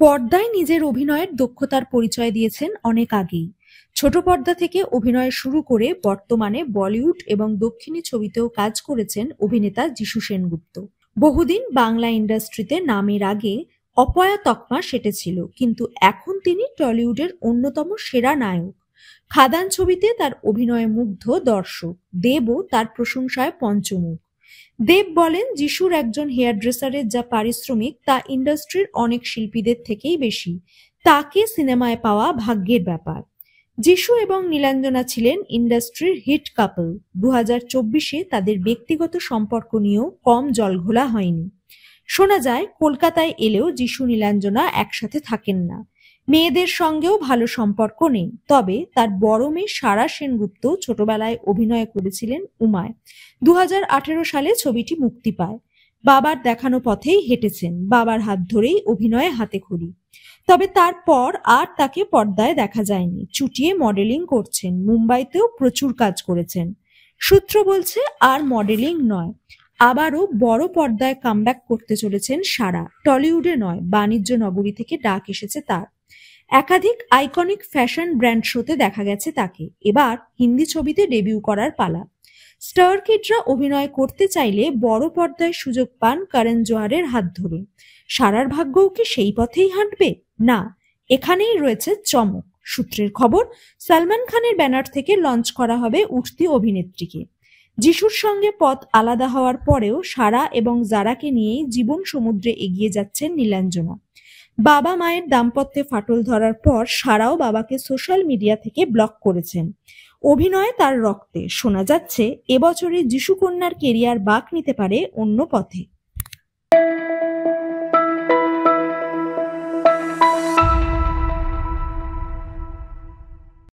পর্দায় নিজের অভিনয়ের দক্ষতার পরিচয় দিয়েছেন অনেক আগেই। ছোট পর্দা থেকে অভিনয় শুরু করে বর্তমানে বলিউড এবং দক্ষিণী ছবিতেও কাজ করেছেন অভিনেতা যিশু সেনগুপ্ত। বহুদিন বাংলা ইন্ডাস্ট্রিতে নামের আগে অপয়া তকমা সেটেছিল, কিন্তু এখন তিনি টলিউডের অন্যতম সেরা নায়ক। খাদান ছবিতে তার অভিনয়ে মুগ্ধ দর্শক, দেবও তার প্রশংসায় পঞ্চমুখ। দেব বলেন, যিশুর একজন হেয়ার ড্রেসারের যা পারিশ্রমিক তা ইন্ডাস্ট্রির অনেক শিল্পীদের থেকেই বেশি। তাকে সিনেমায় পাওয়া ভাগ্যের ব্যাপার। যিশু এবং নীলাঞ্জনা ছিলেন ইন্ডাস্ট্রির হিট কাপল। 2024-এ তাদের ব্যক্তিগত সম্পর্ক নিয়েও কম জলঘোলা হয়নি। শোনা যায়, কলকাতায় এলেও যিশু নীলাঞ্জনা একসাথে থাকেন না। মেয়েদের সঙ্গেও ভালো সম্পর্ক নেই। তবে তার বড় মেয়ে সারা সেনগুপ্ত ছোটবেলায় অভিনয় করেছিলেন উমায়। 2018 সালে ছবিটি মুক্তি পায়। বাবার দেখানো পথেই হেঁটেছেন, বাবার হাত ধরেই অভিনয়ে হাতেখড়ি। তবে তারপর আর তাকে পর্দায় দেখা যায়নি। চুটিয়ে মডেলিং করছেন, মুম্বাইতেও প্রচুর কাজ করেছেন। সূত্র বলছে, আর মডেলিং নয়, আবারও বড় পর্দায় কামব্যাক করতে চলেছেন সারা। টলিউডে নয়, বাণিজ্য নগরী থেকে ডাক এসেছে তার। একাধিক আইকনিক ফ্যাশন ব্র্যান্ড শোতে দেখা গেছে তাকে। এবার হিন্দি ছবিতে ডেবিউ করার পালা। স্টার কিডরা অভিনয় করতে চাইলে বড় পর্দায় সুযোগ পান করণ জোহরের হাত ধরে। সারার ভাগ্যও কি সেই পথেই হাঁটবে? না, এখানেই রয়েছে চমক। সূত্রের খবর, সালমান খানের ব্যানার থেকে লঞ্চ করা হবে উঠতি অভিনেত্রীকে। যিশুর সঙ্গে পথ আলাদা হওয়ার পরেও সারা এবং জারাকে নিয়েই জীবন সমুদ্রে এগিয়ে যাচ্ছেন নীলাঞ্জনা। বাবা মায়ের দাম্পত্যে ফাটল ধরার পর সারাও বাবাকে সোশ্যাল মিডিয়া থেকে ব্লক করেছেন। অভিনয়ে তার রক্তে। শোনা যাচ্ছে, এবছরে যিশু কন্যার কেরিয়ার বাঁক নিতে পারে অন্য পথে।